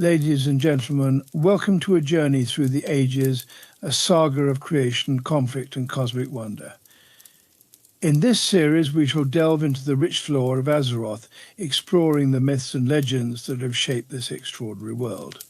Ladies and gentlemen, welcome to a journey through the ages, a saga of creation, conflict and cosmic wonder. In this series we shall delve into the rich lore of Azeroth, exploring the myths and legends that have shaped this extraordinary world.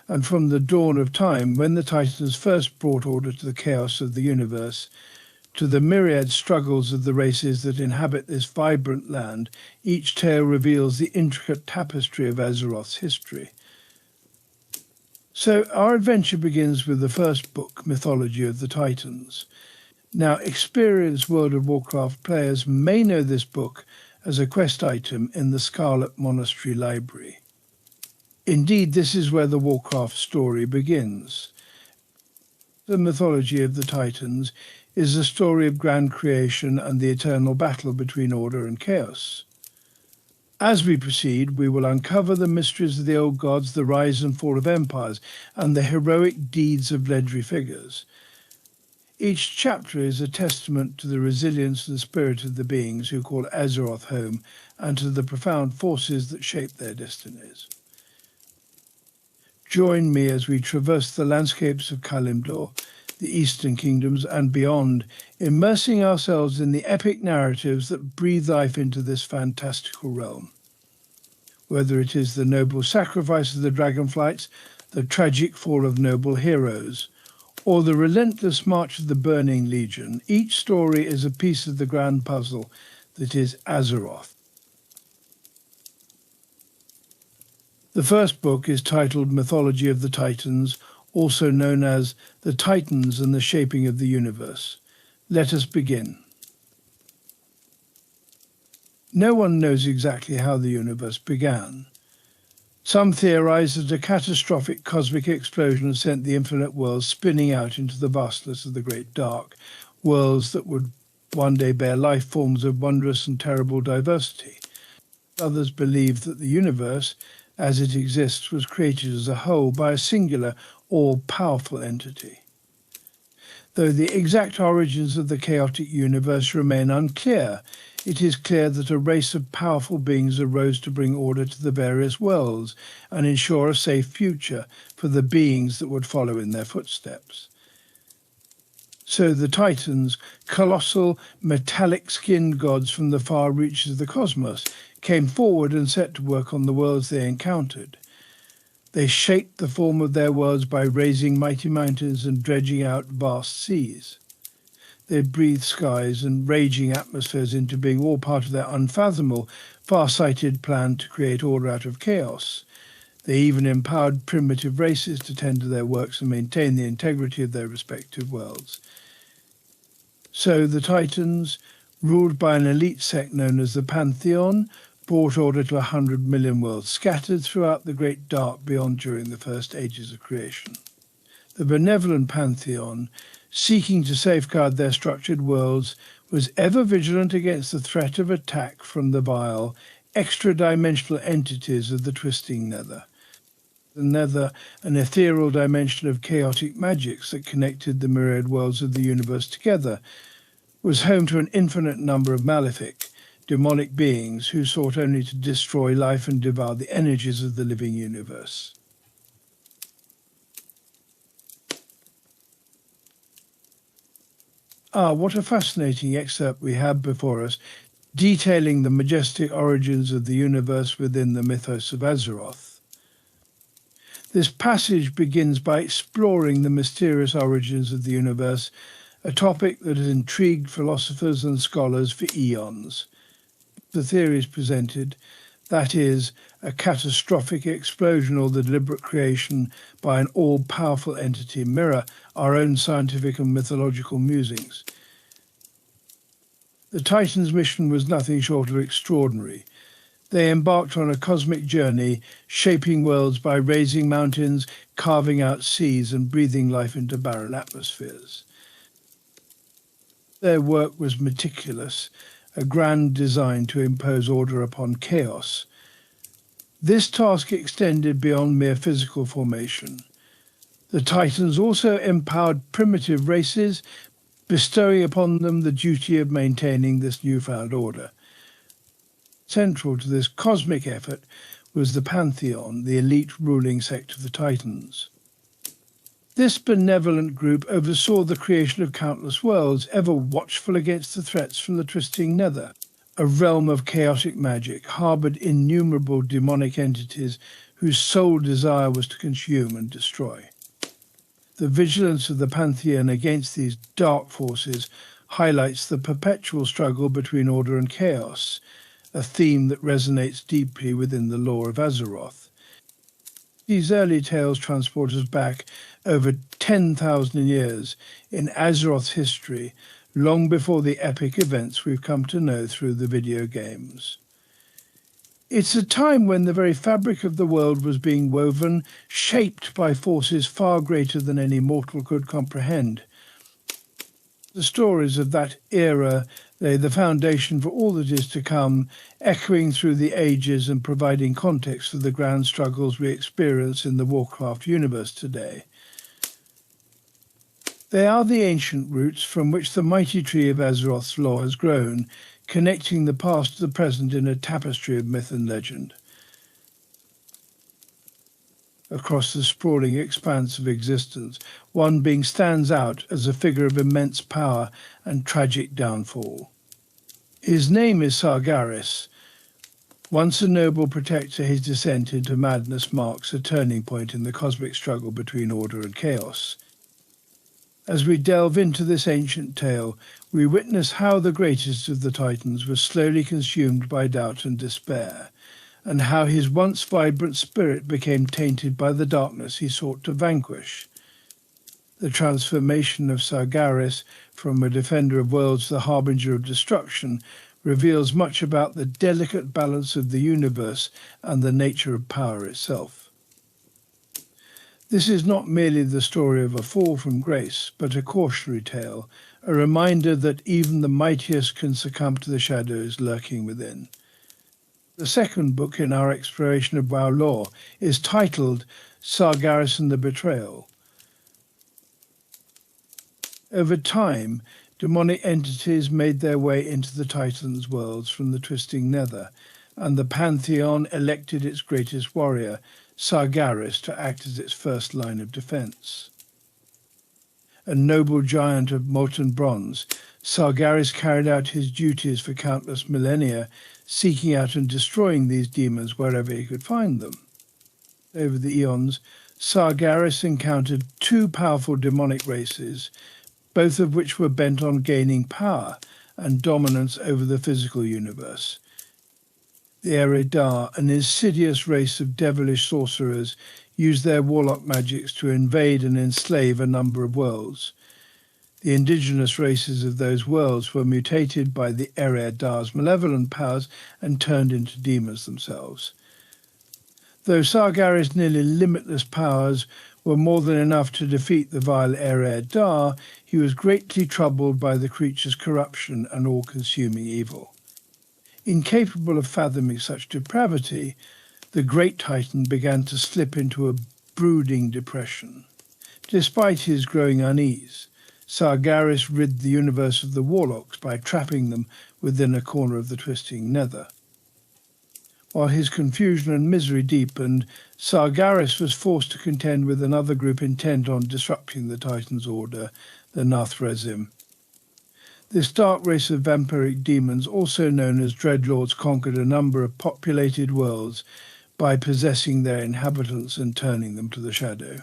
And from the dawn of time, when the Titans first brought order to the chaos of the universe, to the myriad struggles of the races that inhabit this vibrant land, each tale reveals the intricate tapestry of Azeroth's history. So our adventure begins with the first book, Mythology of the Titans. Now, experienced World of Warcraft players may know this book as a quest item in the Scarlet Monastery Library. Indeed, this is where the Warcraft story begins. The Mythology of the Titans is the story of grand creation and the eternal battle between order and chaos. As we proceed, we will uncover the mysteries of the old gods, the rise and fall of empires, and the heroic deeds of legendary figures. Each chapter is a testament to the resilience and spirit of the beings who call Azeroth home, and to the profound forces that shape their destinies. Join me as we traverse the landscapes of Kalimdor, the Eastern Kingdoms and beyond, immersing ourselves in the epic narratives that breathe life into this fantastical realm. Whether it is the noble sacrifice of the dragonflights, the tragic fall of noble heroes, or the relentless march of the Burning Legion, each story is a piece of the grand puzzle that is Azeroth. The first book is titled Mythology of the Titans, also known as The Titans and the Shaping of the Universe. Let us begin. No one knows exactly how the universe began. Some theorize that a catastrophic cosmic explosion sent the infinite worlds spinning out into the vastness of the Great Dark, worlds that would one day bear life forms of wondrous and terrible diversity. Others believe that the universe, as it exists, was created as a whole by a singular, all-powerful entity. Though the exact origins of the chaotic universe remain unclear, it is clear that a race of powerful beings arose to bring order to the various worlds and ensure a safe future for the beings that would follow in their footsteps. So the Titans, colossal, metallic-skinned gods from the far reaches of the cosmos, came forward and set to work on the worlds they encountered. They shaped the form of their worlds by raising mighty mountains and dredging out vast seas. They breathed skies and raging atmospheres into being, all part of their unfathomable, far-sighted plan to create order out of chaos. They even empowered primitive races to tend to their works and maintain the integrity of their respective worlds. So the Titans, ruled by an elite sect known as the Pantheon, brought order to 100 million worlds scattered throughout the Great Dark beyond during the first ages of creation. The benevolent Pantheon, seeking to safeguard their structured worlds, was ever vigilant against the threat of attack from the vile, extra-dimensional entities of the twisting nether. The nether, an ethereal dimension of chaotic magics that connected the myriad worlds of the universe together, was home to an infinite number of malefic, demonic beings who sought only to destroy life and devour the energies of the living universe. What a fascinating excerpt we have before us, detailing the majestic origins of the universe within the mythos of Azeroth. This passage begins by exploring the mysterious origins of the universe, a topic that has intrigued philosophers and scholars for eons. The theories presented, that is, a catastrophic explosion or the deliberate creation by an all-powerful entity, mirror our own scientific and mythological musings. The Titans' mission was nothing short of extraordinary. They embarked on a cosmic journey, shaping worlds by raising mountains, carving out seas, and breathing life into barren atmospheres. Their work was meticulous, a grand design to impose order upon chaos. This task extended beyond mere physical formation. The Titans also empowered primitive races, bestowing upon them the duty of maintaining this newfound order. Central to this cosmic effort was the Pantheon, the elite ruling sect of the Titans. This benevolent group oversaw the creation of countless worlds, ever watchful against the threats from the twisting nether, a realm of chaotic magic, harboured innumerable demonic entities whose sole desire was to consume and destroy. The vigilance of the Pantheon against these dark forces highlights the perpetual struggle between order and chaos, a theme that resonates deeply within the lore of Azeroth. These early tales transport us back over 10,000 years in Azeroth's history, long before the epic events we've come to know through the video games. It's a time when the very fabric of the world was being woven, shaped by forces far greater than any mortal could comprehend. The stories of that era lay the foundation for all that is to come, echoing through the ages and providing context for the grand struggles we experience in the Warcraft universe today. They are the ancient roots from which the mighty tree of Azeroth's lore has grown, connecting the past to the present in a tapestry of myth and legend. Across the sprawling expanse of existence, one being stands out as a figure of immense power and tragic downfall. His name is Sargeras. Once a noble protector, his descent into madness marks a turning point in the cosmic struggle between order and chaos. As we delve into this ancient tale, we witness how the greatest of the Titans was slowly consumed by doubt and despair, and how his once vibrant spirit became tainted by the darkness he sought to vanquish. The transformation of Sargeras from a defender of worlds to the harbinger of destruction reveals much about the delicate balance of the universe and the nature of power itself. This is not merely the story of a fall from grace, but a cautionary tale, a reminder that even the mightiest can succumb to the shadows lurking within. The second book in our exploration of WoW lore is titled Sargeras and the Betrayal. Over time, demonic entities made their way into the Titans' worlds from the twisting nether, and the Pantheon elected its greatest warrior, Sargeras, to act as its first line of defense. A noble giant of molten bronze, Sargeras carried out his duties for countless millennia, seeking out and destroying these demons wherever he could find them. Over the eons, Sargeras encountered two powerful demonic races, both of which were bent on gaining power and dominance over the physical universe. The Eredar, an insidious race of devilish sorcerers, used their warlock magics to invade and enslave a number of worlds. The indigenous races of those worlds were mutated by the Eredar's malevolent powers and turned into demons themselves. Though Sargeras' nearly limitless powers were more than enough to defeat the vile Eredar, he was greatly troubled by the creature's corruption and all-consuming evil. Incapable of fathoming such depravity, the great Titan began to slip into a brooding depression. Despite his growing unease, Sargeras rid the universe of the warlocks by trapping them within a corner of the twisting nether. While his confusion and misery deepened, Sargeras was forced to contend with another group intent on disrupting the Titan's order, the Nathrezim. This dark race of vampiric demons, also known as Dreadlords, conquered a number of populated worlds by possessing their inhabitants and turning them to the shadow.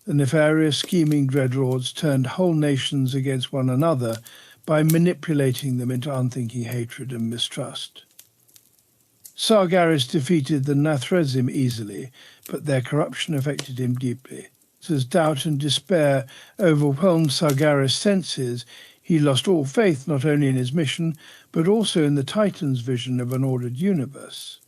The nefarious, scheming Dreadlords turned whole nations against one another by manipulating them into unthinking hatred and mistrust. Sargeras defeated the Nathrezim easily, but their corruption affected him deeply. As doubt and despair overwhelmed Sargeras' senses, he lost all faith not only in his mission, but also in the Titan's vision of an ordered universe.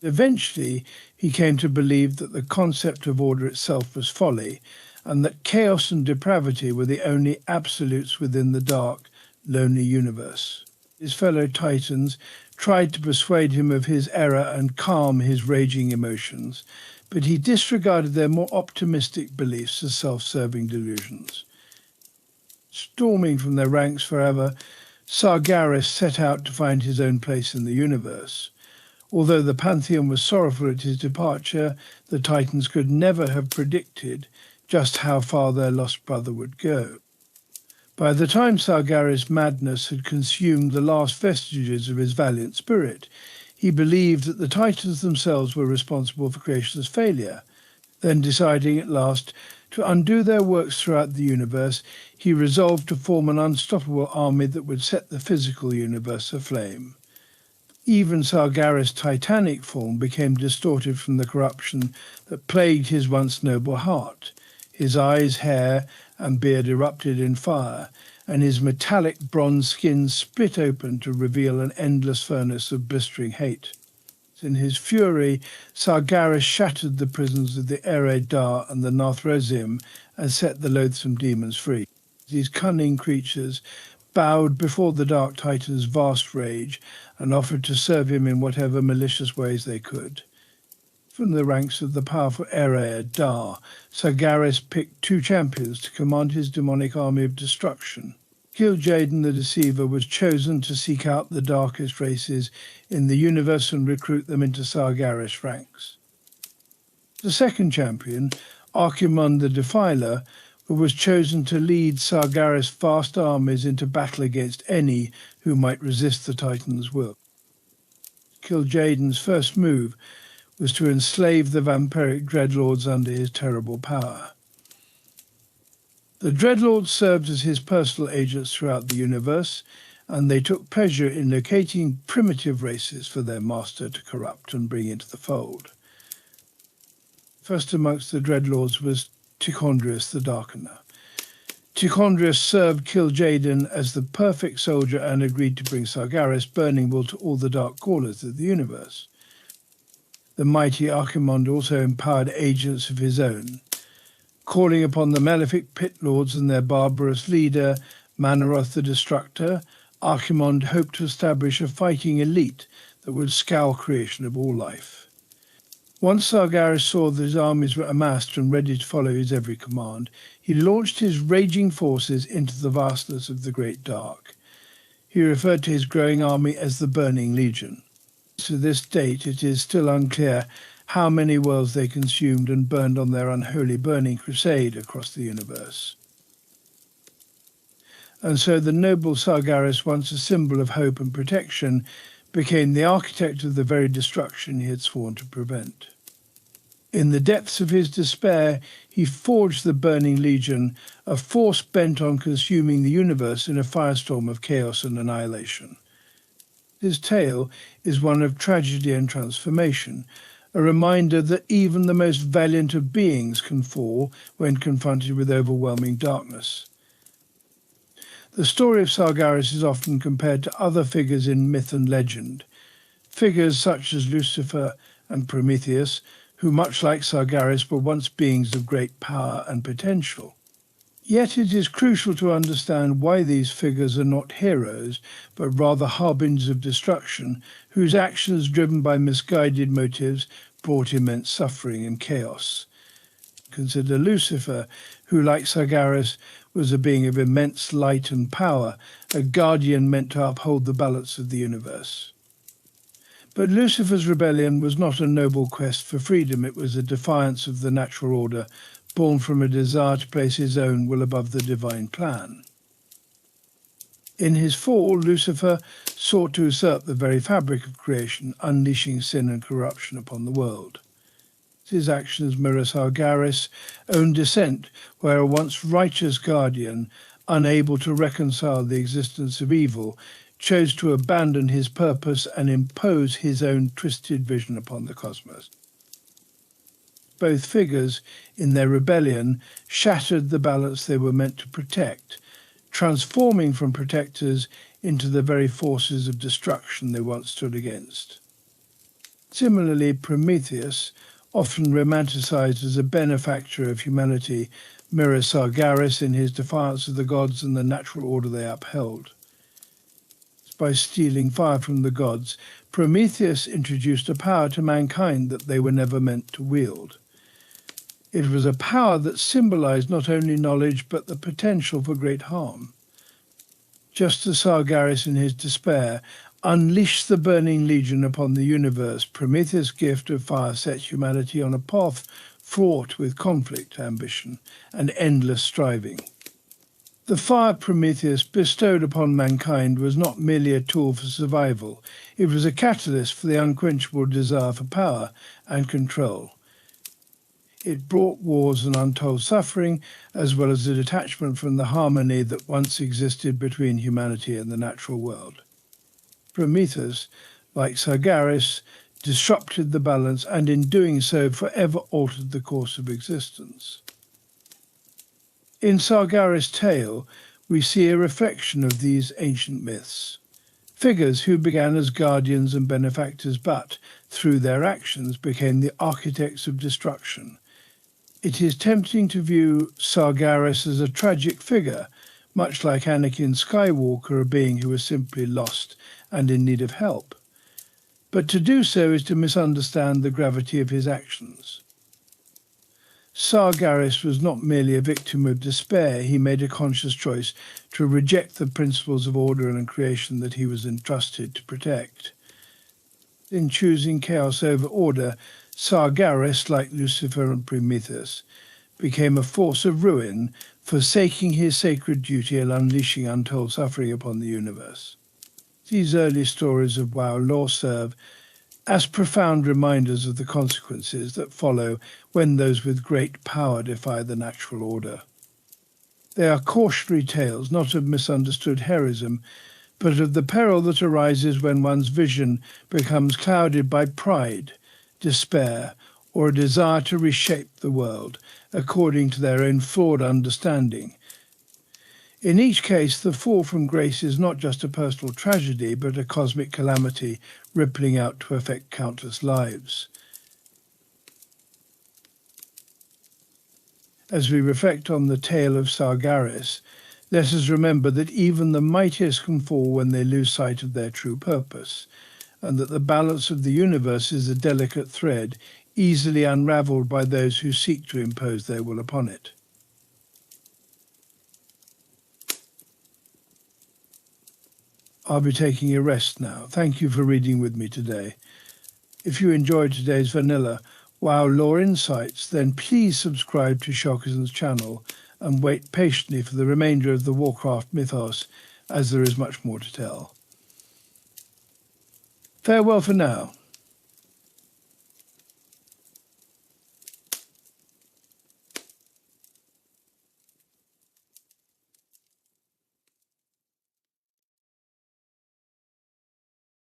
Eventually, he came to believe that the concept of order itself was folly, and that chaos and depravity were the only absolutes within the dark, lonely universe. His fellow Titans tried to persuade him of his error and calm his raging emotions, but he disregarded their more optimistic beliefs as self-serving delusions. Storming from their ranks forever, Sargeras set out to find his own place in the universe. Although the Pantheon was sorrowful at his departure, the Titans could never have predicted just how far their lost brother would go. By the time Sargeras' madness had consumed the last vestiges of his valiant spirit, he believed that the Titans themselves were responsible for creation's failure. Then, deciding at last to undo their works throughout the universe, he resolved to form an unstoppable army that would set the physical universe aflame. Even Sargeras' titanic form became distorted from the corruption that plagued his once noble heart. His eyes, hair, and beard erupted in fire, and his metallic bronze skin split open to reveal an endless furnace of blistering hate. In his fury, Sargeras shattered the prisons of the Ere Dar and the Nathrozim and set the loathsome demons free. These cunning creatures bowed before the Dark Titan's vast rage and offered to serve him in whatever malicious ways they could. From the ranks of the powerful Ere Dar, Sargeras picked 2 champions to command his demonic army of destruction. Kil'jaeden the Deceiver was chosen to seek out the darkest races in the universe and recruit them into Sargeras' ranks. The second champion, Archimonde the Defiler, was chosen to lead Sargeras' vast armies into battle against any who might resist the Titan's will. Kil'jaeden's first move was to enslave the vampiric dreadlords under his terrible power. The dreadlords served as his personal agents throughout the universe, and they took pleasure in locating primitive races for their master to corrupt and bring into the fold. First amongst the dreadlords was Tichondrius the Darkener. Tichondrius served Kil'jaeden as the perfect soldier and agreed to bring Sargeras' burning will to all the dark corners of the universe. The mighty Archimonde also empowered agents of his own. Calling upon the malefic pit lords and their barbarous leader, Manaroth the Destructor, Archimonde hoped to establish a fighting elite that would scour creation of all life. Once Sargeras saw that his armies were amassed and ready to follow his every command, he launched his raging forces into the vastness of the Great Dark. He referred to his growing army as the Burning Legion. To this date, it is still unclear how many worlds they consumed and burned on their unholy burning crusade across the universe. And so the noble Sargeras, once a symbol of hope and protection, became the architect of the very destruction he had sworn to prevent. In the depths of his despair, he forged the Burning Legion, a force bent on consuming the universe in a firestorm of chaos and annihilation. His tale is one of tragedy and transformation, a reminder that even the most valiant of beings can fall when confronted with overwhelming darkness. The story of Sargeras is often compared to other figures in myth and legend, figures such as Lucifer and Prometheus, who, much like Sargeras, were once beings of great power and potential. Yet it is crucial to understand why these figures are not heroes, but rather harbingers of destruction, whose actions, driven by misguided motives, brought immense suffering and chaos. Consider Lucifer, who, like Sargeras, was a being of immense light and power, a guardian meant to uphold the balance of the universe. But Lucifer's rebellion was not a noble quest for freedom. It was a defiance of the natural order, born from a desire to place his own will above the divine plan. In his fall, Lucifer sought to usurp the very fabric of creation, unleashing sin and corruption upon the world. His actions mirror Sargeras' own descent, where a once righteous guardian, unable to reconcile the existence of evil, chose to abandon his purpose and impose his own twisted vision upon the cosmos. Both figures, in their rebellion, shattered the balance they were meant to protect, transforming from protectors into the very forces of destruction they once stood against. Similarly, Prometheus, often romanticized as a benefactor of humanity, mirrors Sargeras in his defiance of the gods and the natural order they upheld. By stealing fire from the gods, Prometheus introduced a power to mankind that they were never meant to wield. It was a power that symbolized not only knowledge but the potential for great harm. Just as Sargeras in his despair Unleash the burning legion upon the universe. Prometheus' gift of fire sets humanity on a path fraught with conflict, ambition, and endless striving. The fire Prometheus bestowed upon mankind was not merely a tool for survival. It was a catalyst for the unquenchable desire for power and control. It brought wars and untold suffering, as well as a detachment from the harmony that once existed between humanity and the natural world. Prometheus, like Sargeras, disrupted the balance and in doing so forever altered the course of existence. In Sargeras' tale, we see a reflection of these ancient myths. Figures who began as guardians and benefactors but, through their actions, became the architects of destruction. It is tempting to view Sargeras as a tragic figure, much like Anakin Skywalker, a being who was simply lost and in need of help. But to do so is to misunderstand the gravity of his actions. Sargeras was not merely a victim of despair. He made a conscious choice to reject the principles of order and creation that he was entrusted to protect. In choosing chaos over order, Sargeras, like Lucifer and Prometheus, became a force of ruin, forsaking his sacred duty and unleashing untold suffering upon the universe. These early stories of WoW lore serve as profound reminders of the consequences that follow when those with great power defy the natural order. They are cautionary tales, not of misunderstood heroism, but of the peril that arises when one's vision becomes clouded by pride, despair, or a desire to reshape the world according to their own flawed understanding. In each case, the fall from grace is not just a personal tragedy, but a cosmic calamity rippling out to affect countless lives. As we reflect on the tale of Sargeras, let us remember that even the mightiest can fall when they lose sight of their true purpose, and that the balance of the universe is a delicate thread, easily unravelled by those who seek to impose their will upon it. I'll be taking a rest now. Thank you for reading with me today. If you enjoyed today's vanilla WoW lore insights, then please subscribe to Shockerson's channel and wait patiently for the remainder of the Warcraft mythos, as there is much more to tell. Farewell for now.